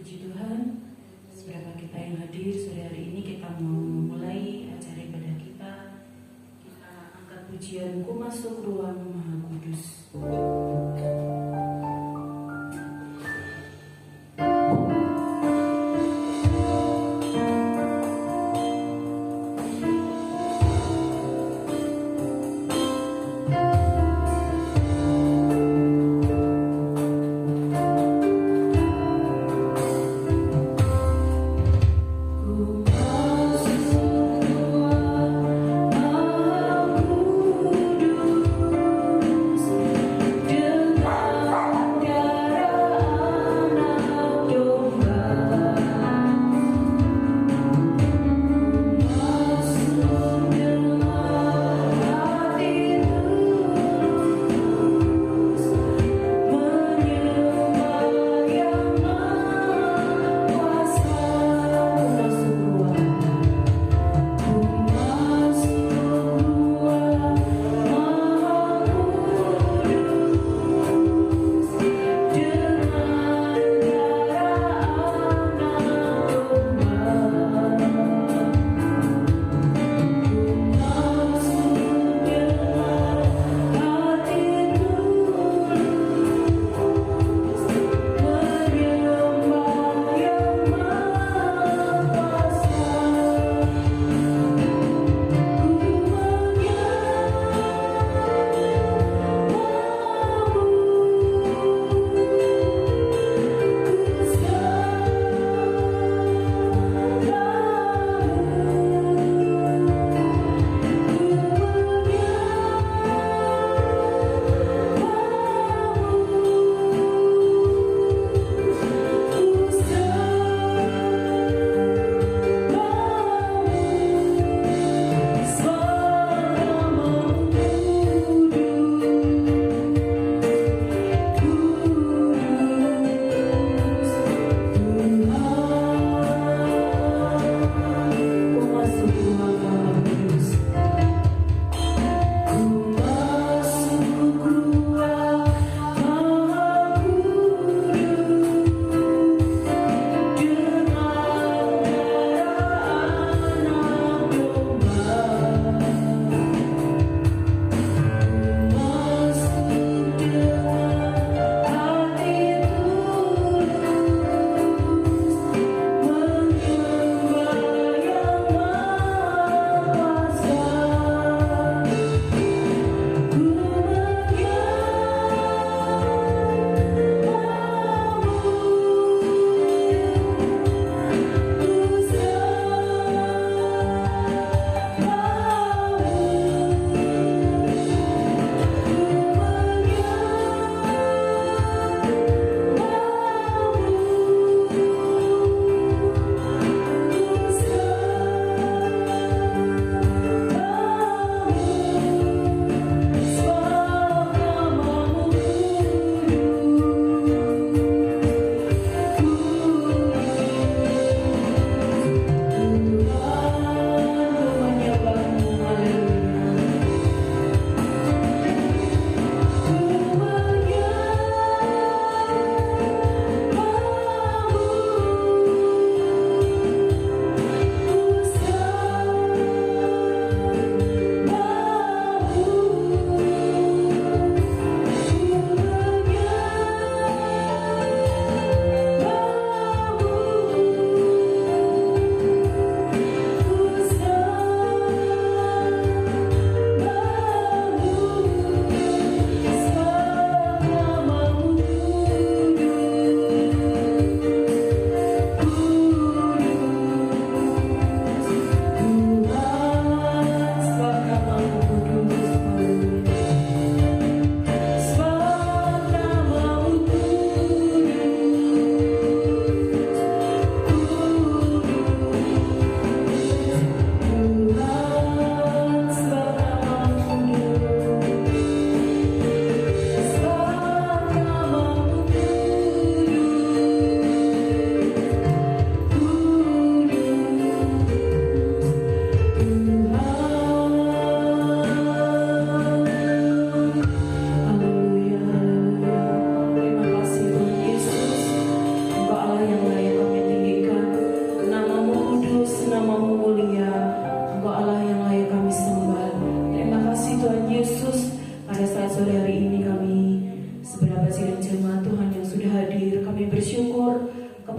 Puji Tuhan, seberapa kita yang hadir sore hari ini, kita mau mulai acara ibadah kita. Kita angkat pujianku masuk ruang Maha Kudus. Dia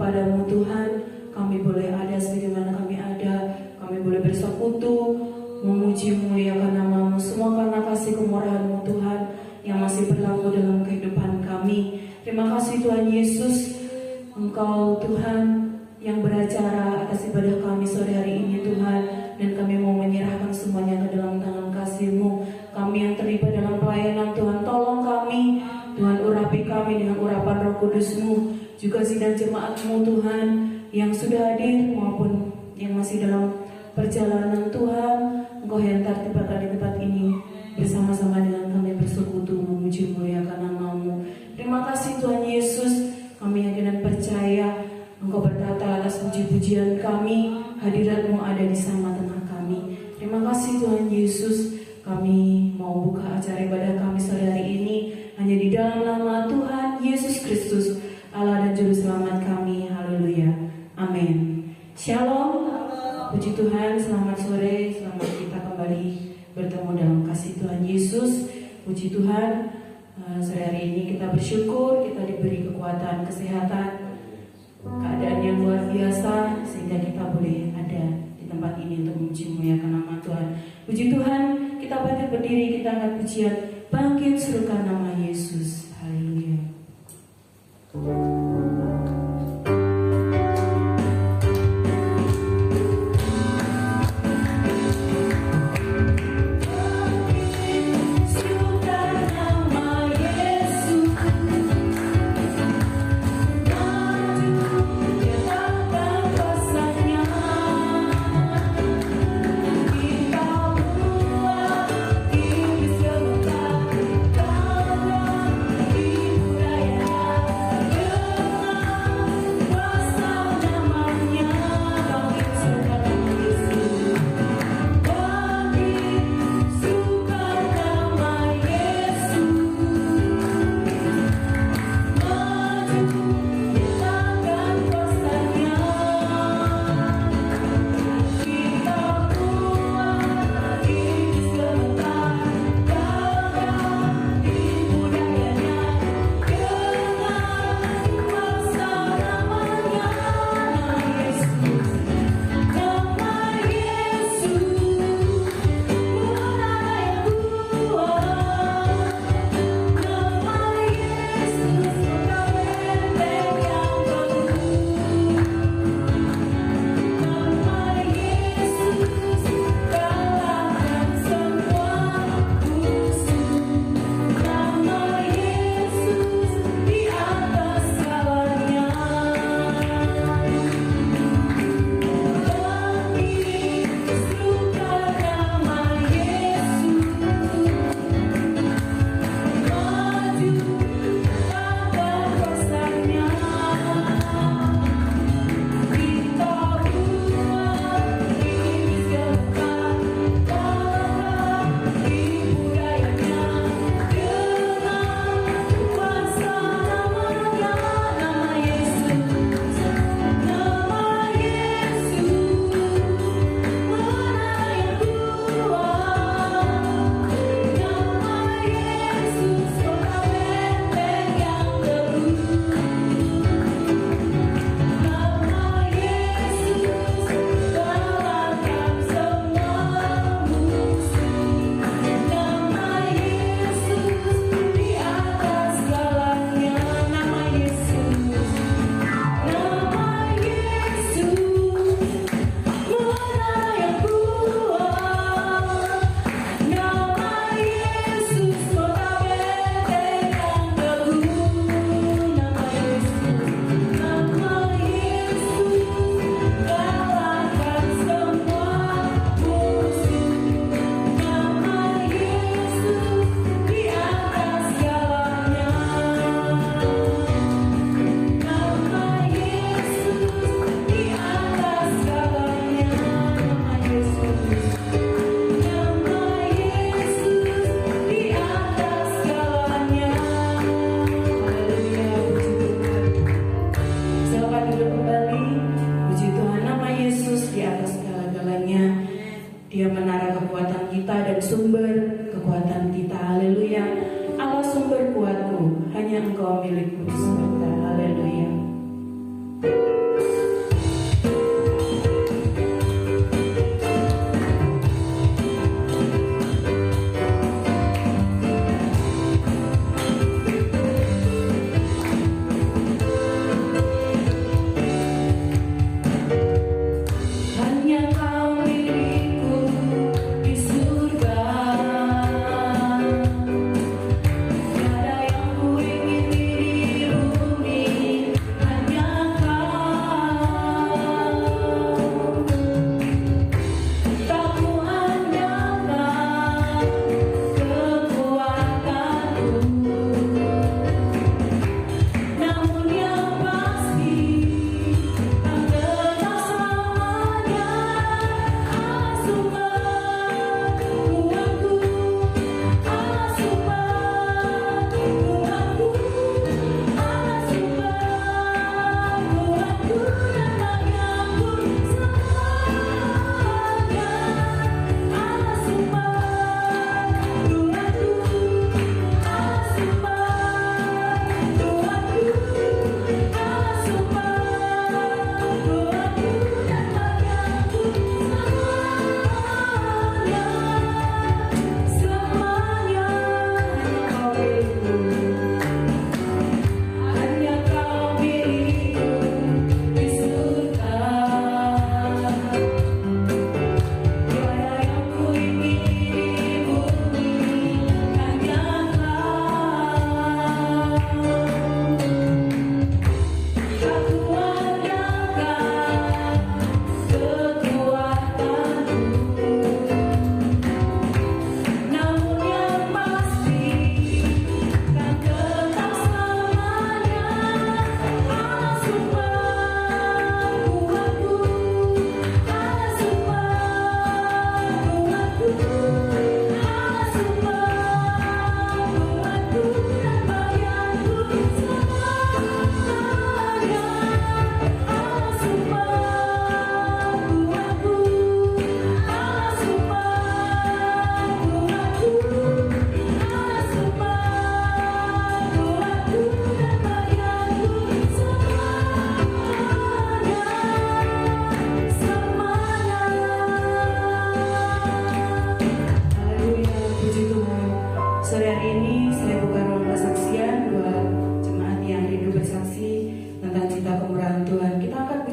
kepadamu Tuhan, kami boleh ada sebagaimana kami ada, kami boleh bersekutu, memuji memuliakan nama-Mu, semua karena kasih kemurahan-Mu Tuhan yang masih berlaku dalam kehidupan kami. Terima kasih Tuhan Yesus, Engkau Tuhan yang beracara atas ibadah kami sore hari ini Tuhan, dan kami mau menyerahkan semuanya ke dalam tangan kasih-Mu. Kami yang terlibat dalam pelayanan Tuhan, tolong kami Tuhan, urapi kami dengan urapan Roh Kudus-Mu, juga sidang jemaat-Mu Tuhan yang sudah hadir maupun yang masih dalam perjalanan Tuhan. Engkau yang tertibakan di tempat ini bersama-sama dengan kami bersekutu memuji muliakan nama-Mu. Terima kasih Tuhan Yesus, kami yakin dan percaya Engkau berkata atas puji-pujian kami, hadirat-Mu ada di tengah kami. Terima kasih Tuhan Yesus, kami mau buka acara ibadah kami sore hari ini hanya di dalam nama Tuhan Yesus Kristus, Allah dan Juru Selamat kami. Haleluya. Amin. Shalom. Puji Tuhan, selamat sore, selamat kita kembali bertemu dalam kasih Tuhan Yesus. Puji Tuhan, sore hari ini kita bersyukur, kita diberi kekuatan, kesehatan, keadaan yang luar biasa, sehingga kita boleh ada di tempat ini untuk memuji muliakan nama Tuhan. Puji Tuhan, kita bangkit berdiri, kita angkat pujian, bangkit serukan nama Yesus. Haleluya. You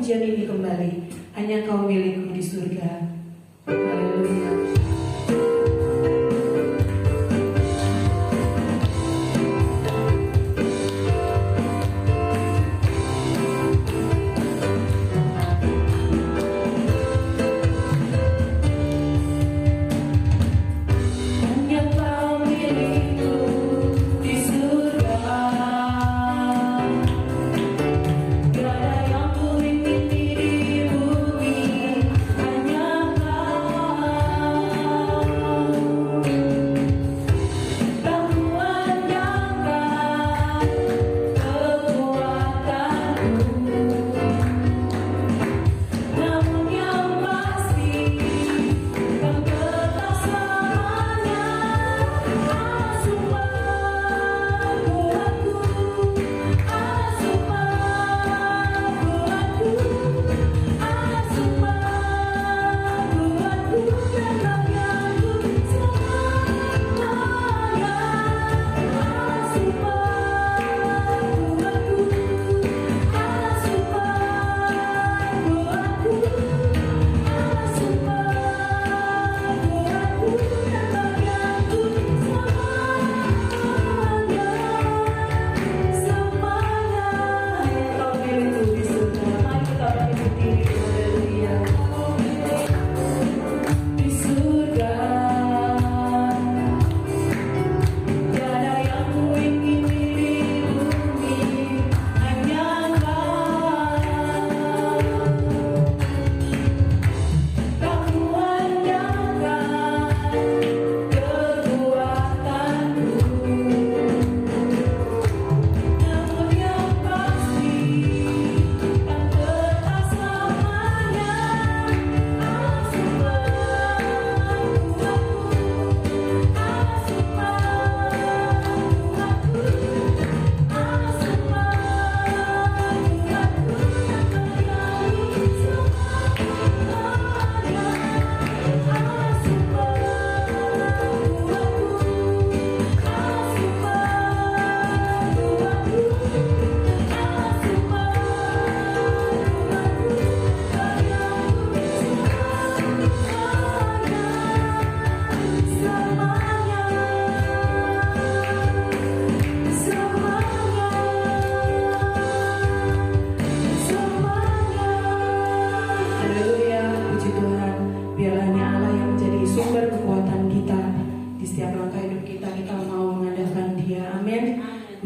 pujian ini kembali. Hanya Kau milikku di surga. Haleluya.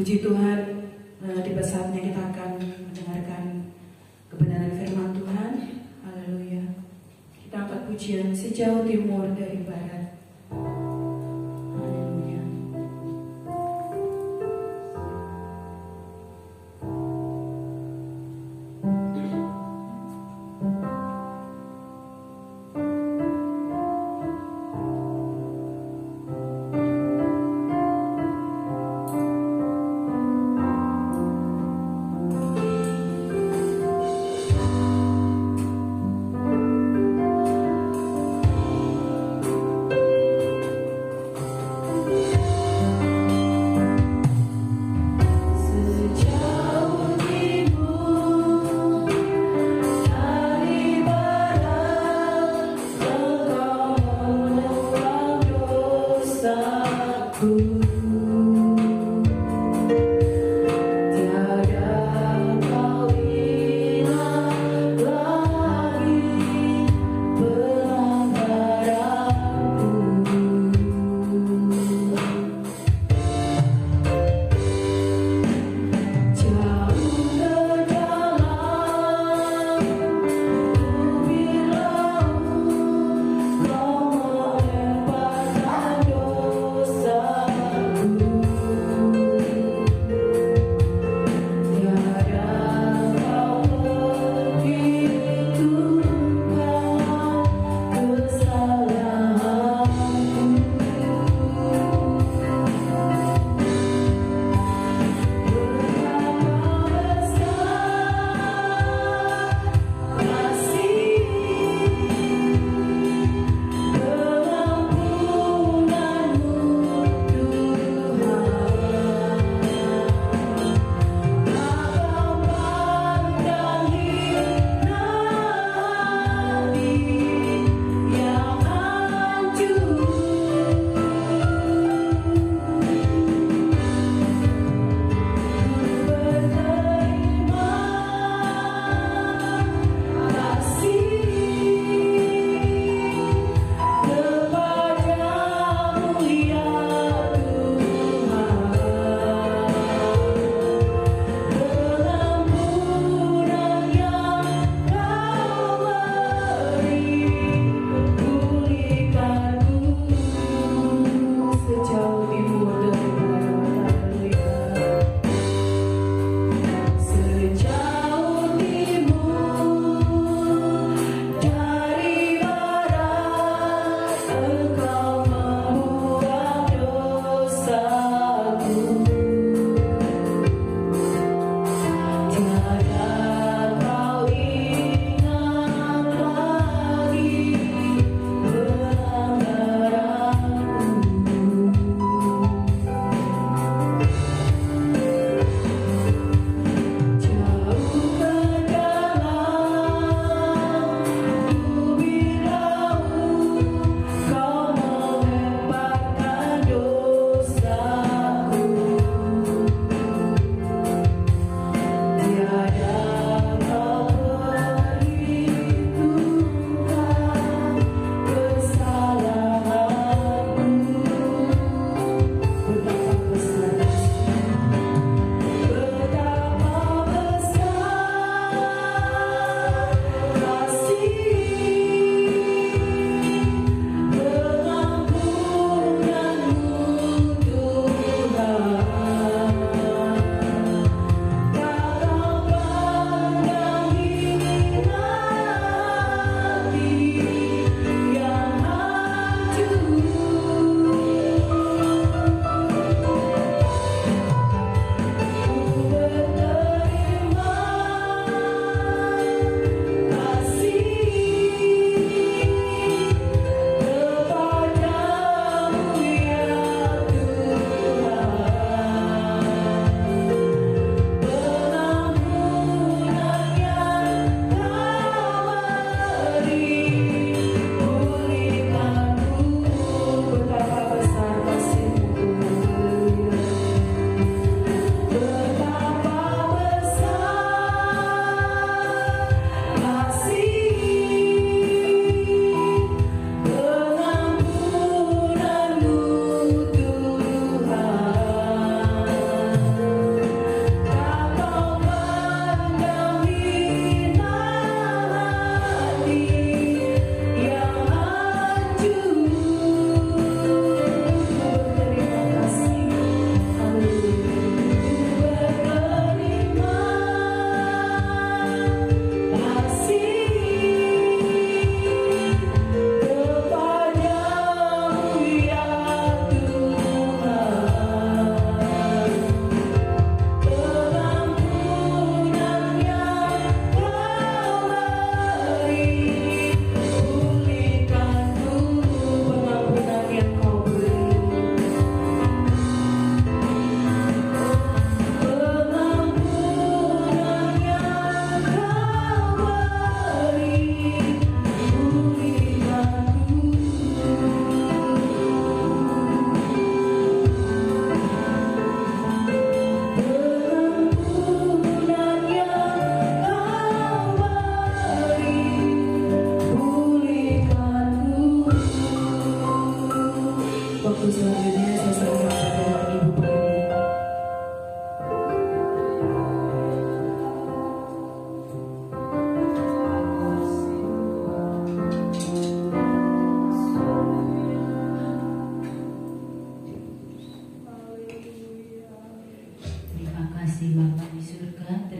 Puji Tuhan, tiba saatnya kita akan mendengarkan kebenaran firman Tuhan. Haleluya. Kita angkat pujian sejauh timur dari barat. Haleluya.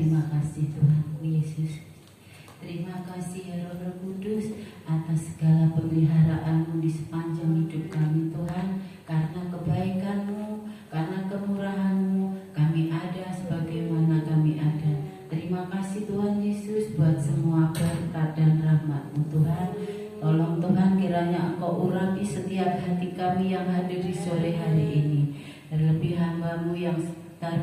Terima kasih Tuhan Yesus. Terima kasih ya Roh Kudus atas segala pemeliharaan-Mu di sepanjang hidup kami Tuhan. Karena kebaikan-Mu, karena kemurahan-Mu, kami ada sebagaimana kami ada. Terima kasih Tuhan Yesus buat semua berkat dan rahmat-Mu Tuhan. Tolong Tuhan kiranya Engkau urapi setiap hati kami yang hadir di sore hari ini. Terlebih hamba-Mu yang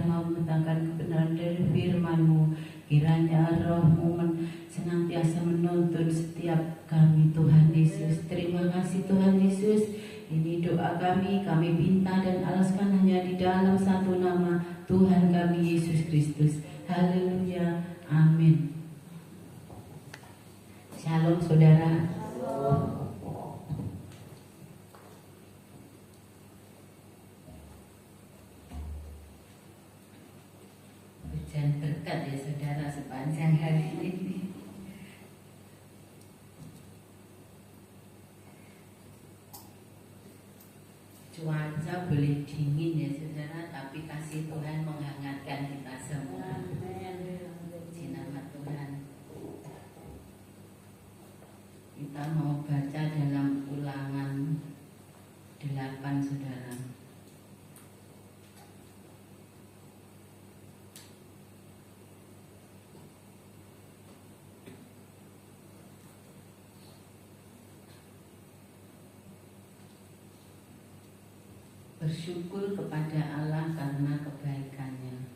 mau membentangkan kebenaran dari firman-Mu. Kiranya Roh-Mu senantiasa menuntun setiap kami Tuhan Yesus. Terima kasih Tuhan Yesus. Ini doa kami minta dan alaskan hanya di dalam satu nama Tuhan kami Yesus Kristus. Haleluya, amin. Shalom saudara. Hujan berkat ya saudara sepanjang hari ini. Cuaca boleh dingin ya saudara, tapi kasih Tuhan menghangatkan kita semua. Puji nama Tuhan. Kita mau baca dalam Ulangan 8 saudara. Bersyukur kepada Allah karena kebaikan-Nya.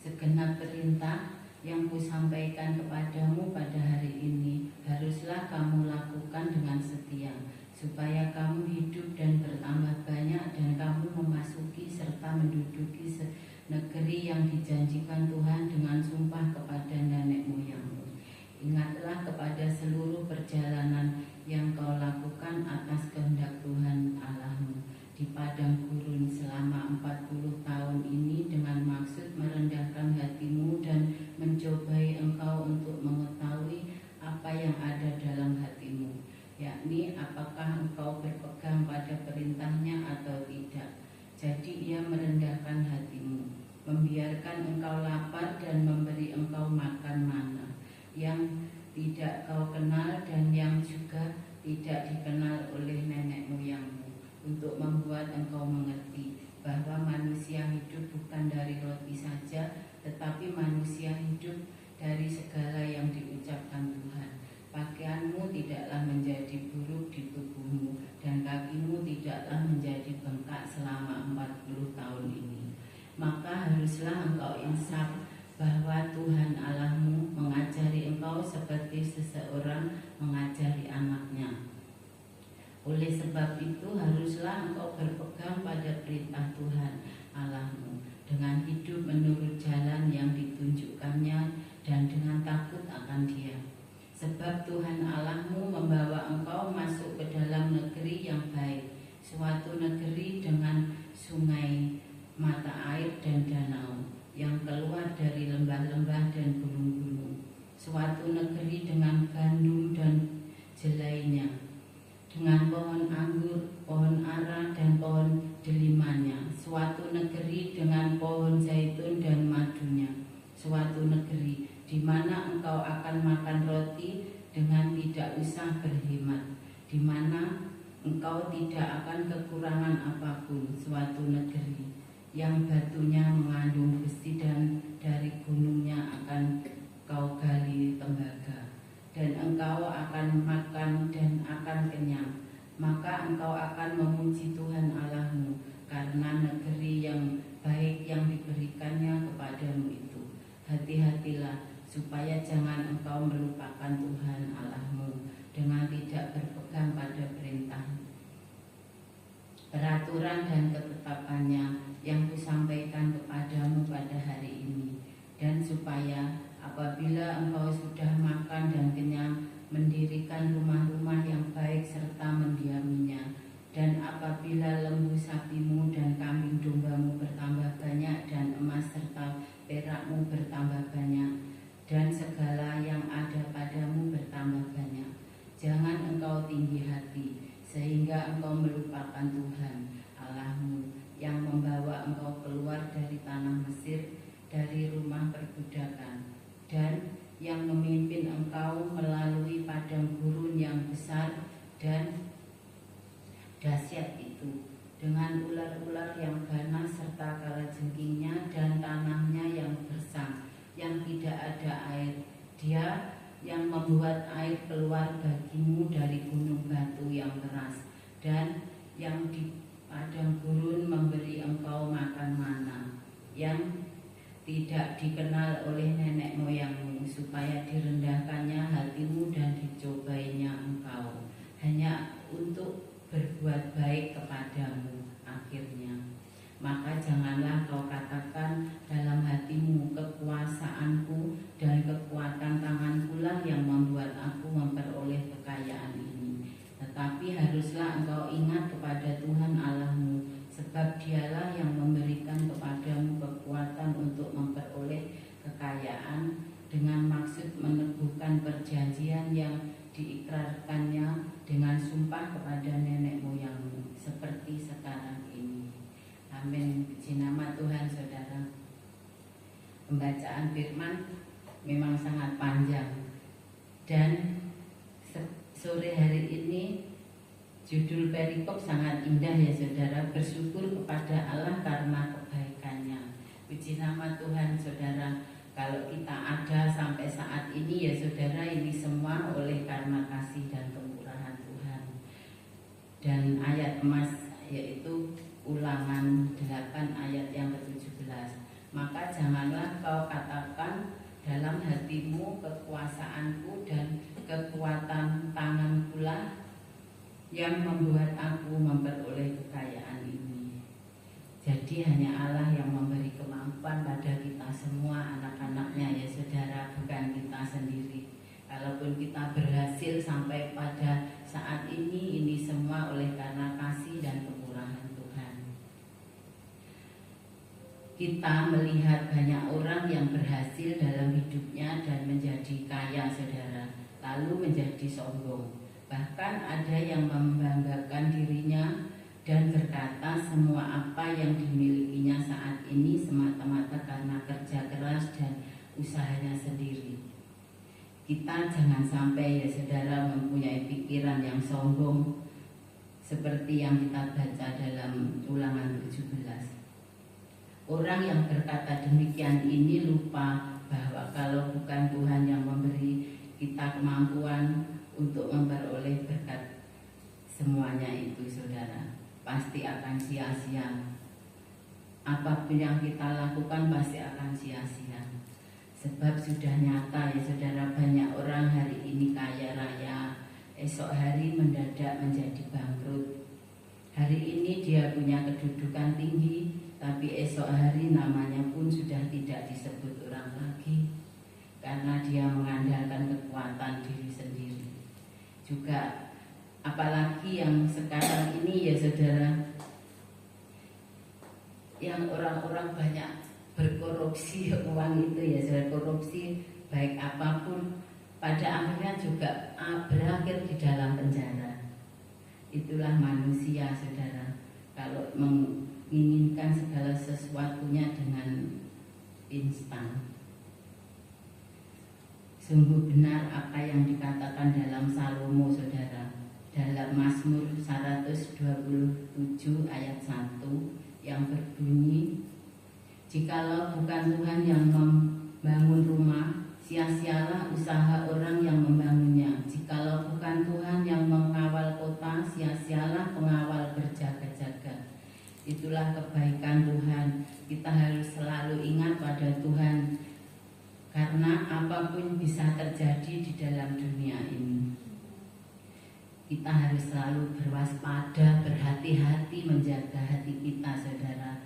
Segenap perintah yang kusampaikan kepadamu pada hari ini haruslah kamu lakukan dengan setia, supaya kamu hidup dan bertambah banyak dan kamu memasuki serta menduduki negeri yang dijanjikan Tuhan dengan sumpah kepada nenek moyangmu. Ingatlah kepada seluruh perjalanan yang kau lakukan atas kehendak Tuhan Allahmu di padang gurun selama 40 tahun ini dengan maksud merendahkan hatimu dan mencobai engkau untuk mengetahui apa yang ada dalam hatimu, yakni apakah engkau berpegang pada perintahnya atau tidak. Jadi ia merendahkan hatimu, membiarkan engkau lapar dan memberi engkau makan mana yang tidak kau kenal dan yang juga tidak dikenal oleh nenek moyangmu, untuk membuat engkau mengerti bahwa manusia hidup bukan dari roti saja, tetapi manusia hidup dari segala yang diucapkan Tuhan. Pakaianmu tidaklah menjadi buruk di tubuhmu, dan kakimu tidaklah menjadi bengkak selama 40 tahun ini. Maka haruslah engkau insaf bahwa Tuhan Allahmu mengajari engkau seperti seseorang mengajari anaknya. Oleh sebab itu haruslah engkau berpegang pada perintah Tuhan Allahmu dengan hidup menurut jalan yang ditunjukkannya dan dengan takut akan Dia. Sebab Tuhan Allahmu membawa engkau masuk ke dalam negeri yang baik, suatu negeri dengan sungai, mata air dan danau yang keluar dari lembah-lembah dan gunung-gunung, suatu negeri dengan gandum dan jelainya, dengan pohon anggur, pohon ara dan pohon delimannya, suatu negeri dengan pohon zaitun dan madunya, suatu negeri di mana engkau akan makan roti dengan tidak usah berhemat, di mana engkau tidak akan kekurangan apapun, suatu negeri yang batunya mengandung besi dan dari gunungnya akan kau gali tembaga, dan engkau akan makan dan akan kenyang. Maka engkau akan memuji Tuhan Allahmu karena negeri yang baik yang diberikannya kepadamu itu. Hati-hatilah supaya jangan engkau melupakan Tuhan Allahmu dengan tidak berpegang pada perintah, peraturan dan ketetapannya yang kusampaikan kepadamu pada hari ini, dan supaya apabila engkau sudah makan dan kenyang, mendirikan rumah-rumah yang baik serta mendiaminya, dan apabila lembu sapimu dan kambing dombamu bertambah banyak dan emas serta perakmu bertambah banyak dan segala yang ada padamu bertambah banyak, jangan engkau tinggi hati sehingga engkau melupakan Tuhan Allahmu yang membawa engkau keluar dari tanah Mesir, dari rumah perbudakan. dan yang memimpin engkau melalui padang gurun yang besar dan dahsyat itu, dengan ular-ular yang ganas serta kalajengkingnya dan tanahnya yang gersang, yang tidak ada air. Dia yang membuat air keluar bagimu dari gunung batu yang keras, dan yang di padang gurun memberi engkau makan mana, yang tidak dikenal oleh nenek moyangmu, supaya direndahkannya hatimu dan dicobainya engkau, hanya untuk berbuat baik kepadamu akhirnya. Maka janganlah kau katakan dalam hatimu, kekuasaanku dan kekuatan tangankulah yang membuat aku memperoleh kekayaan ini. Tetapi haruslah engkau ingat kepada Tuhan Allahmu, sebab Dialah yang memberikan kepadamu kekuatan untuk memperoleh kekayaan, dengan maksud meneguhkan perjanjian yang diikrarkannya dengan sumpah kepada nenek moyangmu, seperti sekarang ini. Amin. Puji nama Tuhan, saudara. Pembacaan firman memang sangat panjang, dan sore hari ini judul perikop sangat indah ya saudara. Bersyukur kepada Allah karena kebaikannya. Puji nama Tuhan, saudara. Kalau kita ada sampai saat ini ya saudara, ini semua oleh karena kasih dan kemurahan Tuhan. Dan ayat emas yaitu Ulangan 8 ayat yang ke-17. Maka janganlah kau katakan dalam hatimu, kekuasaanku dan kekuatan tangankulah yang membuat aku memperoleh kekayaan ini. Jadi hanya Allah yang memberi kemampuan pada kita semua, anak-anaknya ya saudara, bukan kita sendiri. Kalaupun kita berhasil sampai pada saat ini semua oleh karena kasih dan kemurahan Tuhan. Kita melihat banyak orang yang berhasil dalam hidupnya dan menjadi kaya saudara, lalu menjadi sombong. Bahkan ada yang membanggakan dirinya dan berkata semua apa yang dimilikinya saat ini semata-mata karena kerja keras dan usahanya sendiri. Kita jangan sampai ya saudara mempunyai pikiran yang sombong seperti yang kita baca dalam Ulangan 17. Orang yang berkata demikian ini lupa bahwa kalau bukan Tuhan yang memberi kita kemampuan untuk memperoleh berkat semuanya itu saudara, pasti akan sia-sia. Apapun yang kita lakukan pasti akan sia-sia. Sebab sudah nyata ya saudara, banyak orang hari ini kaya raya, esok hari mendadak menjadi bangkrut. Hari ini dia punya kedudukan tinggi, tapi esok hari namanya pun sudah tidak disebut orang lagi, karena dia mengandalkan kekuatan diri sendiri. Juga apalagi yang sekarang ini ya saudara, yang orang-orang banyak berkorupsi uang itu ya saudara, korupsi baik apapun pada akhirnya juga berakhir di dalam penjara. Itulah manusia saudara, kalau menginginkan segala sesuatunya dengan instan. Sungguh benar apa yang dikatakan dalam Salomo saudara, dalam Mazmur 127 ayat 1 yang berbunyi, jikalau bukan Tuhan yang membangun rumah, sia-sialah usaha orang yang membangunnya. Jikalau bukan Tuhan yang mengawal kota, sia-sialah pengawal berjaga-jaga. Itulah kebaikan Tuhan. Kita harus selalu ingat pada Tuhan, karena apapun bisa terjadi di dalam dunia ini. Kita harus selalu berwaspada, berhati-hati menjaga hati kita saudara.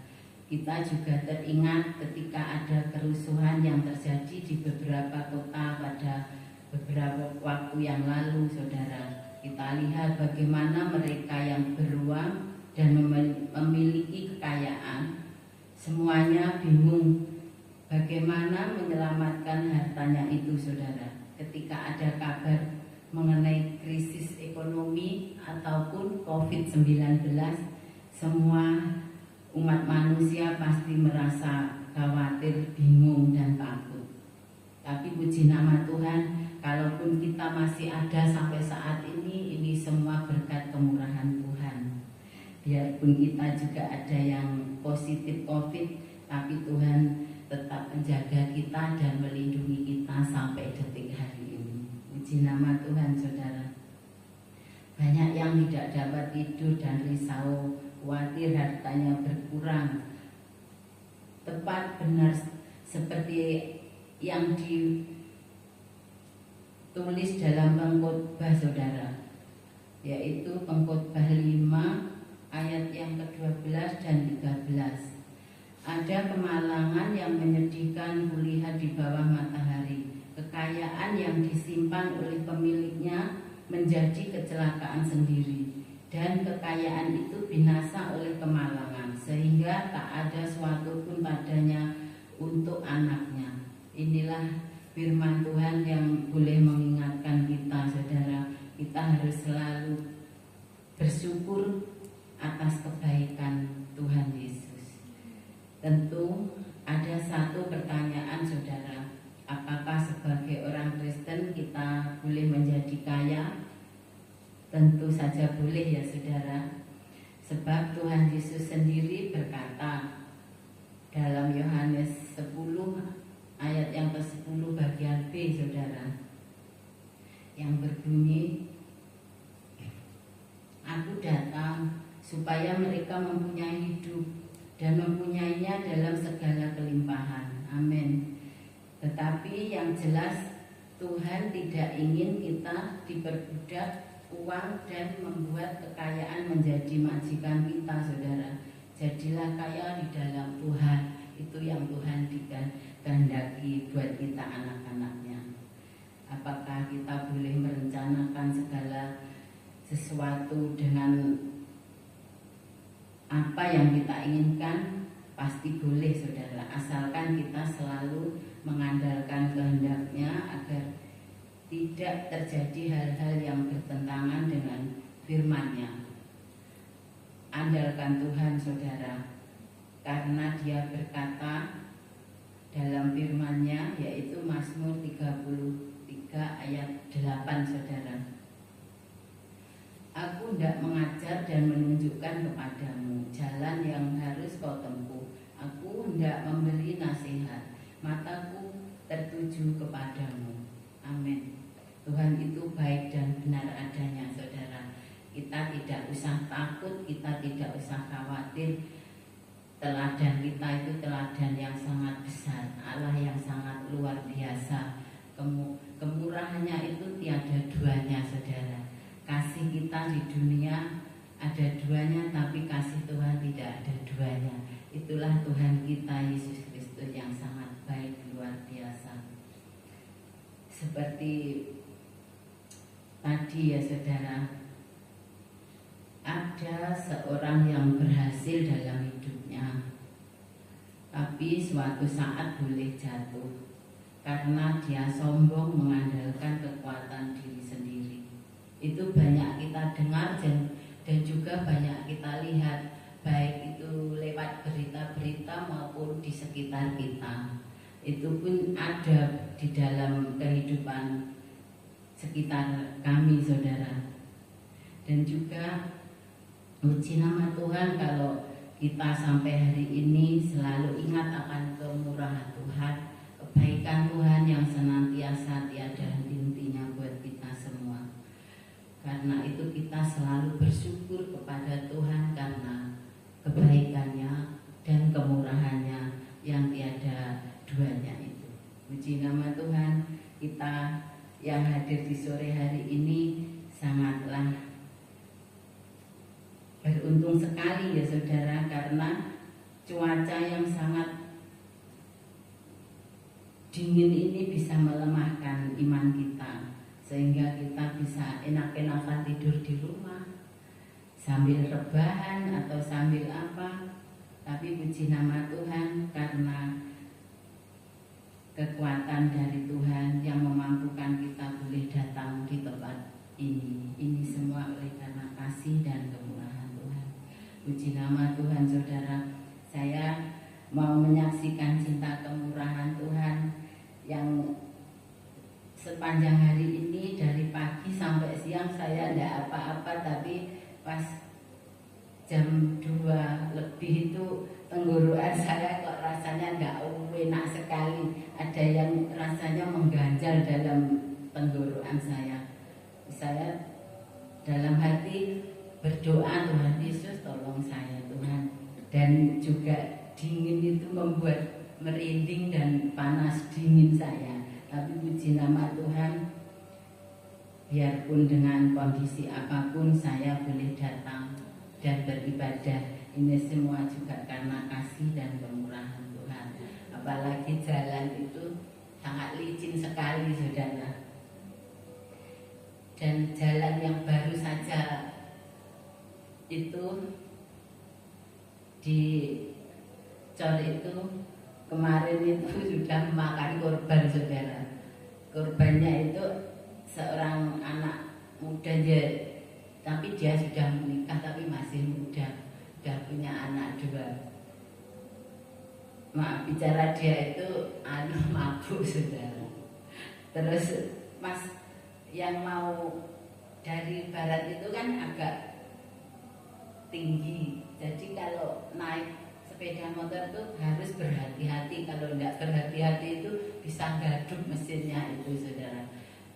Kita juga teringat ketika ada kerusuhan yang terjadi di beberapa kota pada beberapa waktu yang lalu saudara. Kita lihat bagaimana mereka yang beruang dan memiliki kekayaan semuanya bingung bagaimana menyelamatkan hartanya itu saudara. Ketika ada kabar mengenai krisis ekonomi ataupun COVID-19, semua umat manusia pasti merasa khawatir, bingung dan takut. Tapi puji nama Tuhan, kalaupun kita masih ada sampai saat ini semua berkat kemurahan Tuhan. Biarpun kita juga ada yang positif COVID, tapi Tuhan tetap menjaga kita dan melindungi kita sampai detik hari ini. Puji nama Tuhan, saudara. Banyak yang tidak dapat tidur dan risau, khawatir hartanya berkurang. Tepat benar seperti yang ditulis dalam Pengkhotbah, saudara, yaitu Pengkhotbah 5 ayat yang ke-12 dan 13. Ada kemalangan yang menyedihkan kulihat di bawah matahari, kekayaan yang disimpan oleh pemiliknya menjadi kecelakaan sendiri, dan kekayaan itu binasa oleh kemalangan, sehingga tak ada suatu pun padanya untuk anaknya. Inilah firman Tuhan yang boleh mengingatkan kita, saudara. Kita harus selalu bersyukur atas kebaikan Tuhan Yesus. Tentu ada satu pertanyaan, saudara. Apakah sebagai orang Kristen kita boleh menjadi kaya? Tentu saja boleh, ya saudara. Sebab Tuhan Yesus sendiri berkata dalam Yohanes 10 ayat yang ke-10 bagian B, saudara, yang berbunyi, Aku datang supaya mereka mempunyai hidup dan mempunyainya dalam segala kelimpahan. Amin. Tetapi yang jelas Tuhan tidak ingin kita diperbudak uang dan membuat kekayaan menjadi majikan kita, saudara. Jadilah kaya di dalam Tuhan. Itu yang Tuhan kehendaki buat kita, anak-anaknya. Apakah kita boleh merencanakan segala sesuatu dengan apa yang kita inginkan? Pasti boleh, saudara, asalkan kita selalu mengandalkan kehendaknya agar tidak terjadi hal-hal yang bertentangan dengan firman-Nya. Andalkan Tuhan, saudara, karena Dia berkata dalam firman-Nya, yaitu Mazmur 33 ayat 8, saudara, Aku hendak mengajar dan menunjukkan kepadamu jalan yang harus kau tempuh. Aku hendak memberi nasihat, mataku tertuju kepadamu. Amin. Tuhan itu baik dan benar adanya, saudara. Kita tidak usah takut, kita tidak usah khawatir. Teladan kita itu teladan yang sangat besar, Allah yang sangat luar biasa. Kemurahannya itu tiada duanya, saudara. Kasih kita di dunia ada duanya, tapi kasih Tuhan tidak ada duanya. Itulah Tuhan kita Yesus Kristus yang sangat baik, luar biasa. Seperti tadi, ya saudara, ada seorang yang berhasil dalam hidupnya, tapi suatu saat boleh jatuh karena dia sombong mengandalkan kekuatan diri sendiri. Itu banyak kita dengar dan juga banyak kita lihat, baik itu lewat berita-berita maupun di sekitar kita. Itu pun ada di dalam kehidupan sekitar kami, saudara. Dan juga puji nama Tuhan kalau kita sampai hari ini selalu ingat akan kemurahan Tuhan, kebaikan Tuhan yang senantiasa tiada henti-hentinya buat kita semua. Karena itu kita selalu bersyukur kepada Tuhan karena kebaikannya dan kemurahannya yang tiada duanya itu. Puji nama Tuhan, kita yang hadir di sore hari ini sangatlah beruntung sekali, ya saudara, karena cuaca yang sangat dingin ini bisa melemahkan iman kita, sehingga kita bisa enak-enakan tidur di rumah sambil rebahan atau sambil apa. Tapi puji nama Tuhan karena kekuatan dari Tuhan yang memampukan kita boleh datang di tempat ini. Ini semua oleh karena kasih dan kemurahan Tuhan. Puji nama Tuhan, saudara. Saya mau menyaksikan cinta kemurahan Tuhan yang sepanjang hari ini dari pagi sampai siang saya tidak apa-apa, tapi pas jam 2 lebih itu tenggorokan saya kok rasanya tidak enak sekali, ada yang rasanya mengganjal dalam tenggorokan saya. Saya dalam hati berdoa, Tuhan Yesus tolong saya Tuhan. Dan juga dingin itu membuat merinding dan panas dingin saya. Tapi puji nama Tuhan, biarpun dengan kondisi apapun saya boleh datang dan beribadah. Ini semua juga karena kasih dan kemurahan Tuhan. Apalagi jalan itu sangat licin sekali, saudara. Dan jalan yang baru saja itu di Cor itu kemarin itu sudah makan korban, saudara. Korbannya itu seorang anak muda dia, tapi dia sudah menikah tapi masih muda, sudah punya anak 2. Maaf bicara, dia itu mabuk, saudara. Terus mas yang mau dari barat itu kan agak tinggi, jadi kalau naik sepeda motor itu harus berhati-hati. Kalau tidak berhati-hati itu bisa gaduk mesinnya itu, saudara.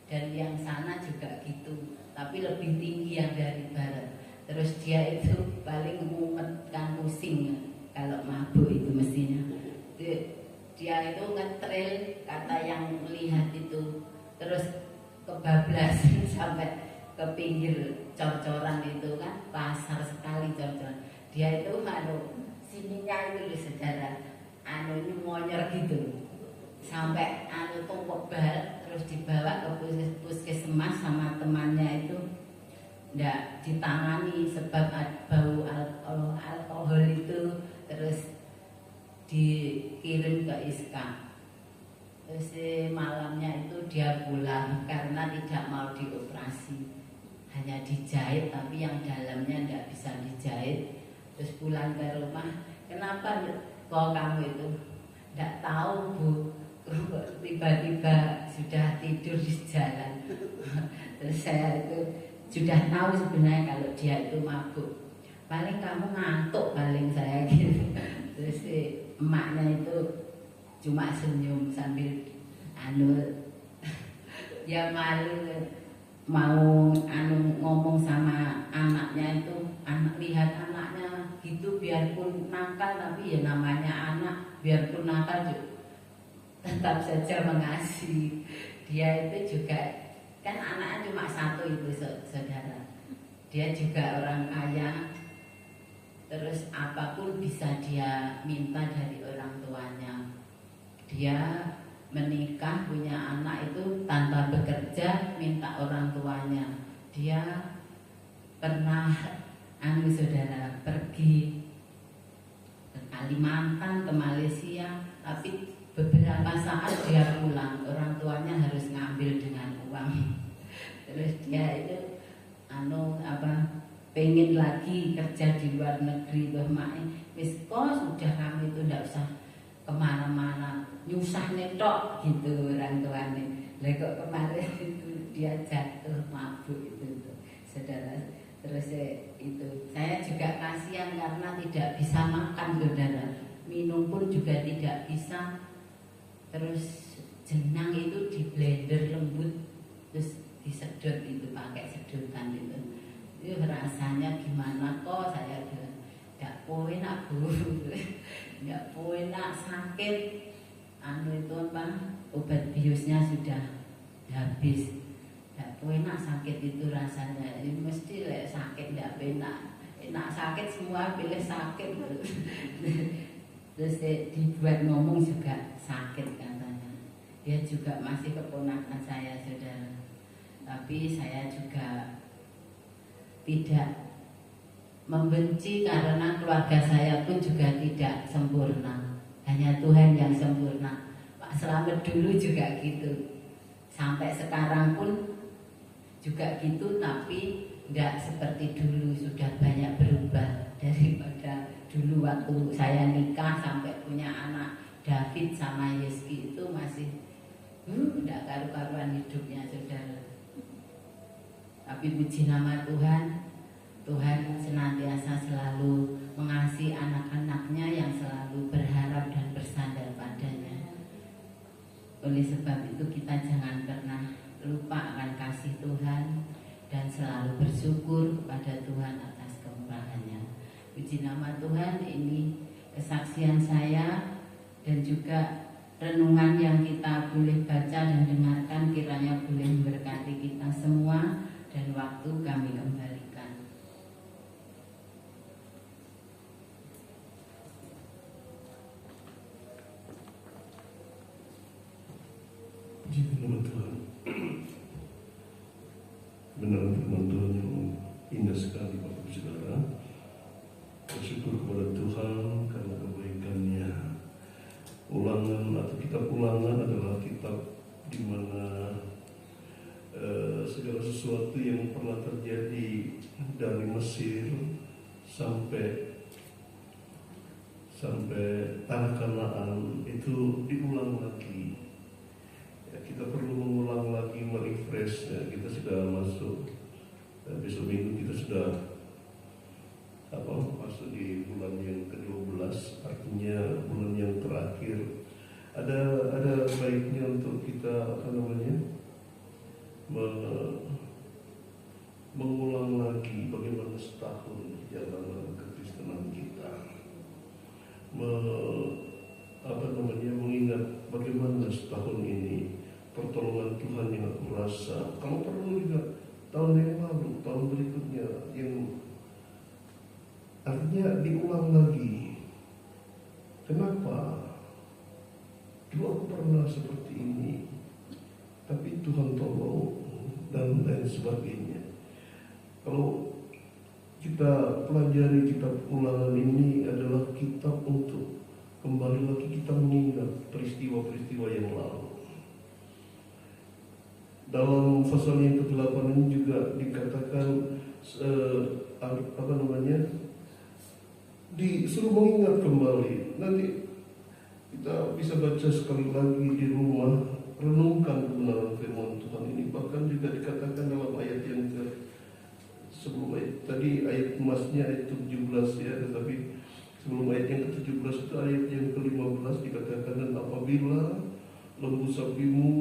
Dan yang sana juga gitu, tapi lebih tinggi yang dari barat. Terus dia itu paling memumetkan pusing kalau mabuk itu mesinnya. Dia itu ngetrail kata yang melihat itu, terus kebablasan sampai ke pinggir cor-coran itu kan, pasar sekali cor-coran. Dia itu sininya itu loh, saudara, ini monyor gitu, sampai tumpuk bal, terus dibawa ke puskesmas sama temannya itu, ndak ditangani sebab bau alkohol itu, terus dikirim ke ISKA. Terus malamnya itu dia pulang karena tidak mau dioperasi, hanya dijahit tapi yang dalamnya tidak bisa dijahit. Terus pulang ke rumah, kenapa kok kamu itu? Tidak tahu Bu, tiba-tiba sudah tidur di jalan. Terus saya itu sudah tahu sebenarnya kalau dia itu mabuk. Paling kamu ngantuk, paling saya gitu. Terus emaknya itu cuma senyum sambil ya malu mau ngomong sama anaknya itu, lihat anaknya gitu biarpun nakal, tapi ya namanya anak, biarpun nakal tetap saja mengasihi. Dia itu juga kan anaknya cuma 1 itu, saudara. Dia juga orang kaya, terus apapun bisa dia minta dari orang tuanya. Dia menikah punya anak itu tanpa bekerja, minta orang tuanya. Dia pernah saudara pergi ke Kalimantan, ke Malaysia, tapi beberapa saat dia pulang, orang tuanya harus ngambil dengan uang. Terus dia itu pengen lagi kerja di luar negeri. Loh Mak, wis kok sudah kamu itu ndak usah kemana-mana, nyusah netok gitu orang tuanya. Lah kok kemarin itu dia jatuh mabuk itu, saudara. Terus itu saya juga kasihan karena tidak bisa makan, saudara. Minum pun juga tidak bisa. Terus jenang itu di blender lembut, terus disedot itu pakai sedotan itu. Itu rasanya gimana kok, saya bilang tidak enak Bu, tidak enak, sakit. Itu obat biusnya sudah habis. Tidak enak, sakit itu rasanya. Ini mesti sakit tidak enak sakit semua pilih sakit. Terus dibuat ngomong juga sakit katanya. Dia juga masih keponakan saya, saudara. Tapi saya juga tidak membenci karena keluarga saya pun juga tidak sempurna. Hanya Tuhan yang sempurna. Pak Slamet dulu juga gitu. Sampai sekarang pun juga gitu, tapi tidak seperti dulu, sudah banyak berubah daripada dulu waktu saya nikah sampai punya anak David sama Yeski itu masih Tidak karu-karuan hidupnya saudara. Tapi puji nama Tuhan, Tuhan senantiasa selalu mengasihi anak-anaknya yang selalu berharap dan bersandar padanya. Oleh sebab itu kita jangan pernah lupa akan kasih Tuhan dan selalu bersyukur kepada Tuhan atas kemurahannya. Puji nama Tuhan, ini kesaksian saya dan juga renungan yang kita boleh baca dan dengarkan kiranya boleh memberkati kita semua, dan waktu kami kembalikan. Puji nama Tuhan. Benar firman Tuhan yang indah sekali Bapak Ibu Saudara. Bersyukur kepada Tuhan karena kebaikannya. Ulangan atau kitab Ulangan adalah kitab di mana segala sesuatu yang pernah terjadi dari Mesir sampai tanah Kanaan itu diulang lagi. Ya, kita perlu mengulang lagi, merefresh. Ya, kita sudah masuk besok minggu kita sudah masuk di bulan yang ke-12, artinya bulan yang terakhir. Ada baiknya untuk kita mengulang lagi bagaimana setahun perjalanan kekristenan kita, mengingat bagaimana setahun ini pertolongan Tuhan yang aku rasa. Kalau perlu juga tahun yang lalu, tahun berikutnya, yang artinya diulang lagi. Kenapa? Dulu aku pernah seperti ini, tapi Tuhan tolong dan lain sebagainya. Kalau kita pelajari kitab Ulangan ini adalah kitab untuk kembali lagi kita mengingat peristiwa-peristiwa yang lalu. Dalam pasal yang ke-8 ini juga dikatakan disuruh mengingat kembali. Nanti kita bisa baca sekali lagi di rumah, renungkan kebenaran firman Tuhan ini. Bahkan juga dikatakan dalam ayat yang sebelum ayat tadi, ayat emasnya ayat 17 ya, tetapi sebelum ayat yang ke-17 itu ayat yang ke-15 dikatakan, dan apabila lembu sapimu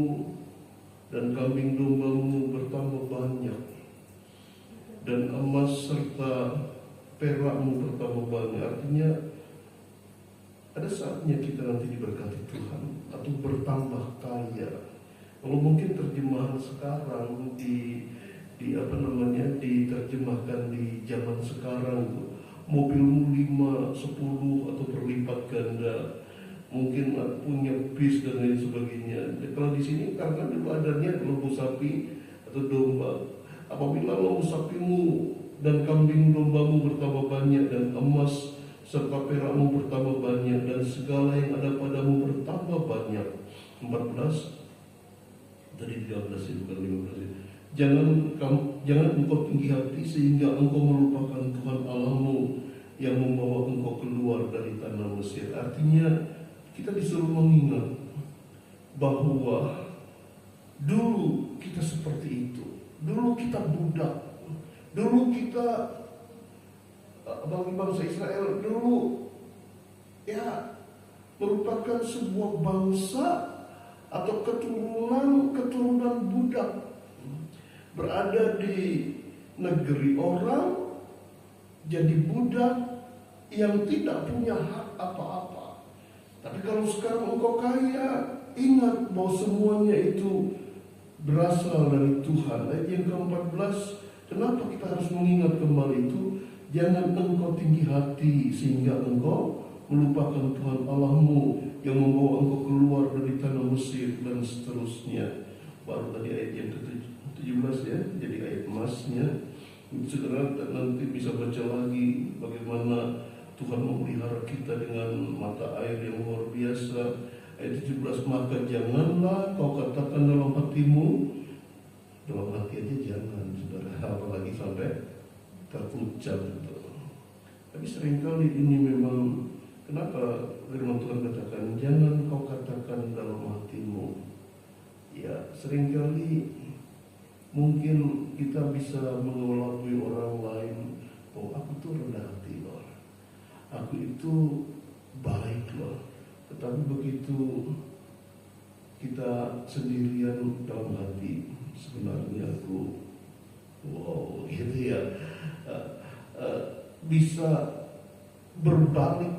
dan kambing dombamu bertambah banyak dan emas serta perakmu bertambah banyak, artinya ada saatnya kita nanti diberkati Tuhan atau bertambah kaya. Kalau mungkin terjemahan sekarang diterjemahkan di zaman sekarang tuh, mobilmu 5, 10 atau berlipat ganda, mungkin punya bis dan lain sebagainya. Kalau di sini karena dulu adanya lembu sapi atau domba, apabila lembu sapimu dan kambing dombamu bertambah banyak dan emas serta perakmu bertambah banyak dan segala yang ada padamu bertambah banyak. 14 tadi 13 itu bukan 15. Jangan engkau tinggi hati sehingga engkau melupakan Tuhan Allahmu yang membawa engkau keluar dari tanah Mesir. Artinya kita disuruh mengingat bahwa dulu kita seperti itu, dulu kita budak, dulu kita bagi bangsa Israel dulu ya merupakan sebuah bangsa atau keturunan budak, berada di negeri orang, jadi budak yang tidak punya hak apa-apa. Tapi kalau sekarang engkau kaya, ingat bahwa semuanya itu berasal dari Tuhan. Ayat yang ke-14, kenapa kita harus mengingat kembali itu? Jangan engkau tinggi hati sehingga engkau melupakan Tuhan Allahmu yang membawa engkau keluar dari tanah Mesir, dan seterusnya. Baru tadi ayat yang ke-17 ya, jadi ayat emasnya. Saudara nanti bisa baca lagi bagaimana Tuhan memelihara kita dengan mata air yang luar biasa. Ayat 17, maka janganlah kau katakan dalam hatimu, dalam hati aja jangan saudara, apalagi sampai terucap gitu. Tapi seringkali ini memang, kenapa firman Tuhan katakan jangan kau katakan dalam hatimu. Ya, seringkali mungkin kita bisa mengelabui orang lain, oh aku tuh rendah hati loh, aku itu baik loh. Tetapi begitu kita sendirian dalam hati, sebenarnya aku wow gitu ya, bisa berbalik.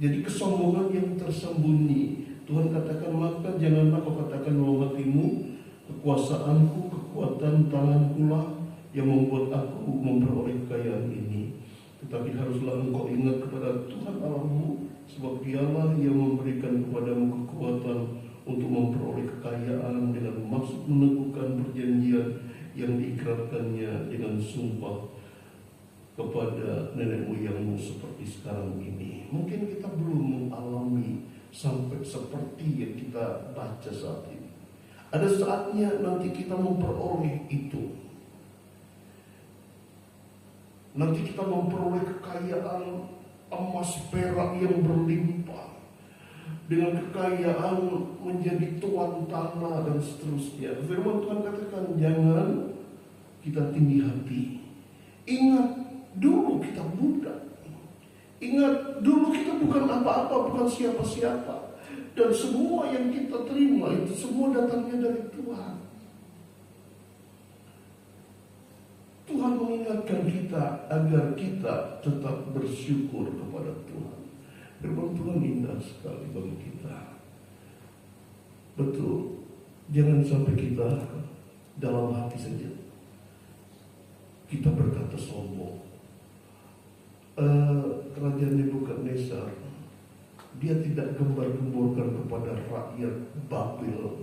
Jadi kesombongan yang tersembunyi. Tuhan katakan, maka janganlah kau katakan dalam hatimu, kekuasaanku, kekuatan tanganku lah yang membuat aku memperoleh kekayaan ini. Tetapi haruslah engkau ingat kepada Tuhan Allahmu, sebab Dialah yang memberikan kepadamu kekuatan untuk memperoleh kekayaan dengan maksud meneguhkan perjanjian yang diikrarkannya dengan sumpah kepada nenek moyangmu seperti sekarang ini. Mungkin kita belum mengalami sampai seperti yang kita baca saat ini. Ada saatnya nanti kita memperoleh itu. Nanti kita memperoleh kekayaan emas perak yang berlimpah, dengan kekayaan menjadi tuan tanah dan seterusnya. Firman Tuhan katakan, jangan kita tinggi hati. Ingat dulu kita budak. Ingat dulu kita bukan apa-apa, bukan siapa-siapa. Dan semua yang kita terima itu semua datangnya dari Tuhan. Tuhan mengingatkan kita agar kita tetap bersyukur kepada Tuhan. Firman Tuhan indah sekali bagi kita. Betul, jangan sampai kita dalam hati saja kita berkata sombong. Kerajaan Nebukadnezar, dia tidak gembar-gemborkan kepada rakyat Babel,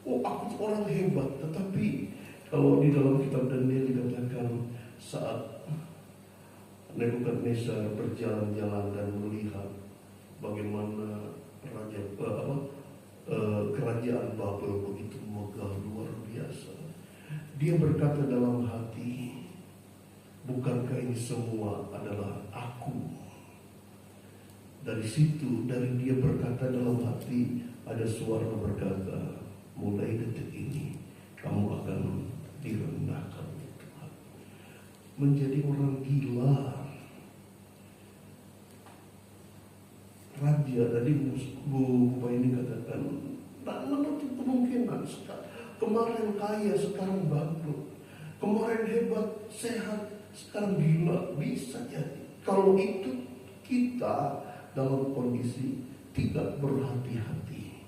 oh aku orang hebat. Tetapi kalau di dalam kitab Daniel dikatakan, saat Nebukadnezar berjalan-jalan dan melihat bagaimana kerajaan Babel begitu megah luar biasa, dia berkata dalam hati, bukankah ini semua adalah aku? Dari situ, dari dia berkata dalam hati, ada suara berkata, mulai detik ini kamu akan direndahkan Tuhan. Menjadi orang gila. Raja tadi Bu ini katakan, tak menutup kemungkinan. Kemarin kaya, sekarang bangkrut. Kemarin hebat, sehat, sekarang gila. Bisa jadi. Kalau itu kita dalam kondisi tidak berhati-hati.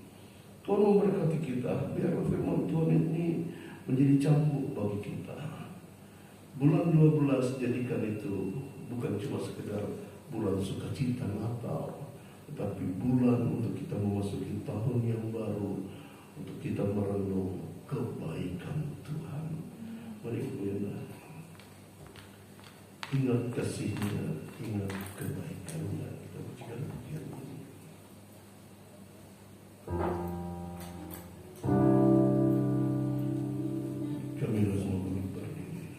Tuhan memberkati kita. Biar firman Tuhan ini menjadi cambuk bagi kita. Bulan 12 jadikan itu bukan cuma sekedar bulan sukacita Natal, tetapi bulan untuk kita memasuki tahun yang baru, untuk kita merenung kebaikan Tuhan. Mari kita ingat kasih-Nya, ingat kebaikan-Nya. Kita bacakan bagian ini. Kami semua berdiri.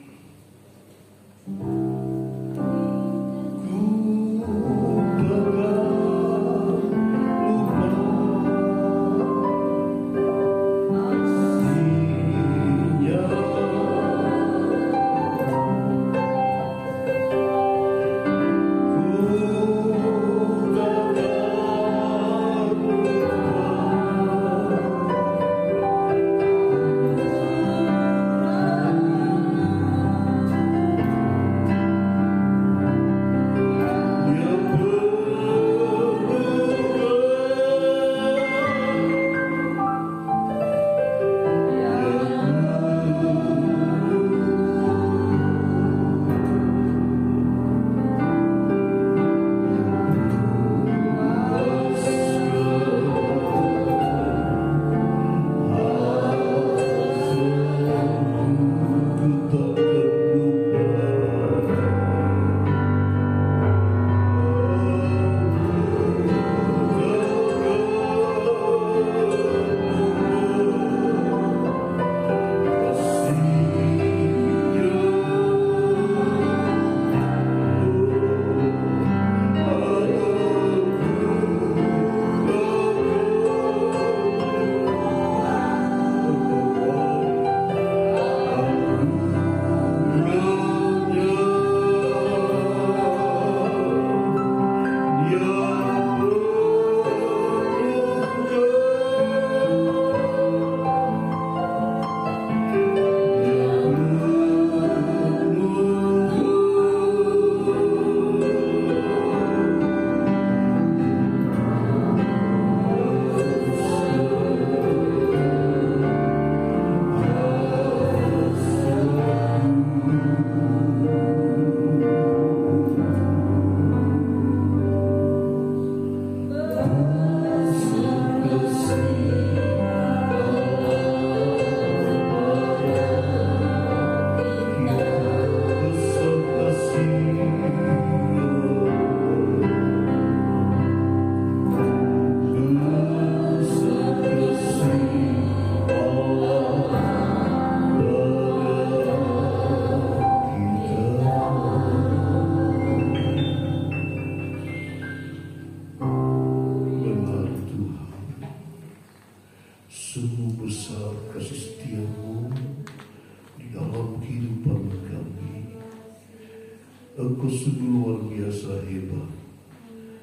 Engkau sungguh luar biasa hebat.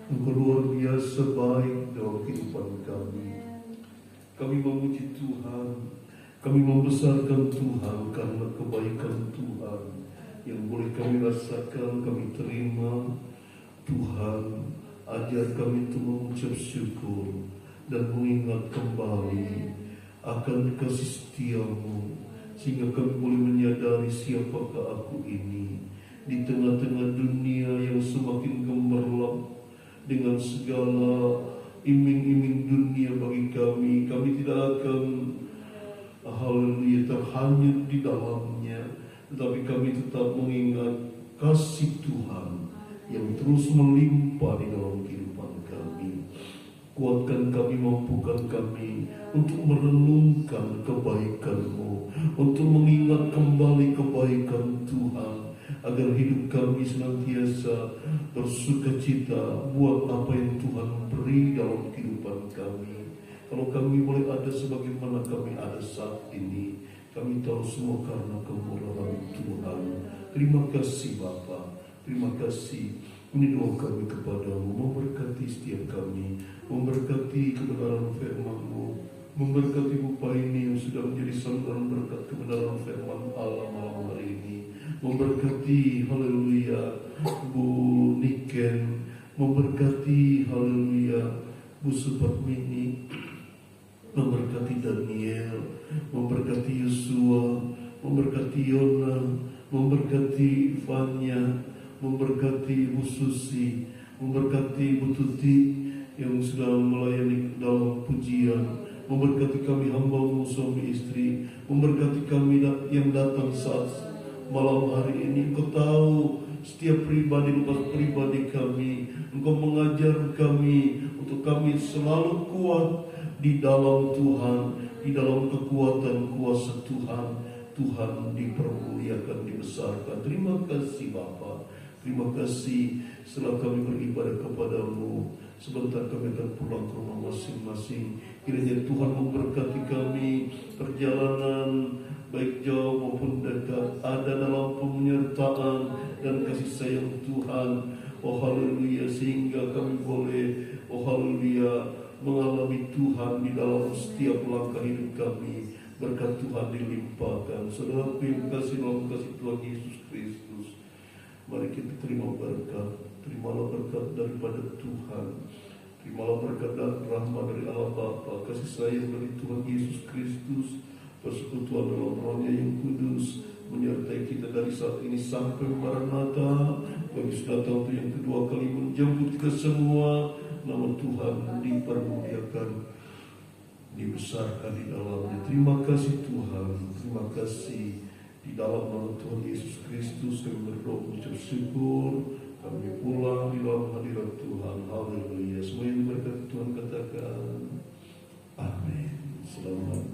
Engkau luar biasa baik dalam kehidupan kami. Kami memuji Tuhan, kami membesarkan Tuhan karena kebaikan Tuhan yang boleh kami rasakan, kami terima. Tuhan, ajar kami untuk mengucap syukur dan mengingat kembali akan kasih setia-Mu, sehingga kami boleh menyadari siapakah aku ini di tengah-tengah dunia yang semakin gemerlap dengan segala iming-iming dunia bagi kami. Kami tidak akan haleluya terhanyut di dalamnya, tetapi kami tetap mengingat kasih Tuhan yang terus melimpah di dalam kehidupan kami. Kuatkan kami, mampukan kami untuk merenungkan kebaikan-Mu, untuk mengingat kembali kebaikan Tuhan, agar hidup kami senantiasa bersukacita buat apa yang Tuhan beri dalam kehidupan kami. Kalau kami boleh ada sebagaimana kami ada saat ini, kami tahu semua karena kemurahan Tuhan. Terima kasih Bapa, terima kasih. Ini doa kami kepadamu, memberkati setiap kami, memberkati kebenaran firman-Mu, memberkati Bapak ini yang sudah menjadi saluran berkat kebenaran firman Allah malam hari ini, memberkati haleluya Bu Niken, memberkati haleluya Bu Supatmini, memberkati Daniel, memberkati Yosua, memberkati Yona, memberkati Fanya, memberkati Bu Susi, memberkati Bu Tuti yang sudah melayani dalam pujian, memberkati kami hamba-Mu suami istri, memberkati kami yang datang saat malam hari ini. Engkau tahu setiap pribadi lepas pribadi kami. Engkau mengajar kami untuk kami selalu kuat di dalam Tuhan, di dalam kekuatan kuasa Tuhan. Tuhan dipermuliakan, dibesarkan. Terima kasih Bapa. Terima kasih setelah kami beribadah kepadamu. Sebentar kami akan pulang ke rumah masing-masing. Kiranya Tuhan memberkati kami perjalanan baik jauh maupun dekat, ada dalam penyertaan dan kasih sayang Tuhan. Oh haleluya, sehingga kami boleh oh haleluya mengalami Tuhan di dalam setiap langkah hidup kami. Berkat Tuhan dilimpahkan. Saudaraku yang kasih dalam kasih Tuhan Yesus Kristus, mari kita terima berkat. Terimalah berkat daripada Tuhan. Terimalah berkat dan rahmat dari Allah Bapa, kasih sayang dari Tuhan Yesus Kristus, persekutuan dalam Roh-Nya yang kudus menyertai kita dari saat ini sampai Maranatha. Bagi sudah tahu itu yang kedua kali menjemput ke semua, nama Tuhan dipermuliakan, dibesarkan di dalamnya. Terima kasih Tuhan, terima kasih. Di dalam nama Tuhan Yesus Kristus kami berdoa mengucap syukur. Kami pulang di dalam hadirat Tuhan. Haleluya. Semua yang diberkati Tuhan katakan amin. Selamat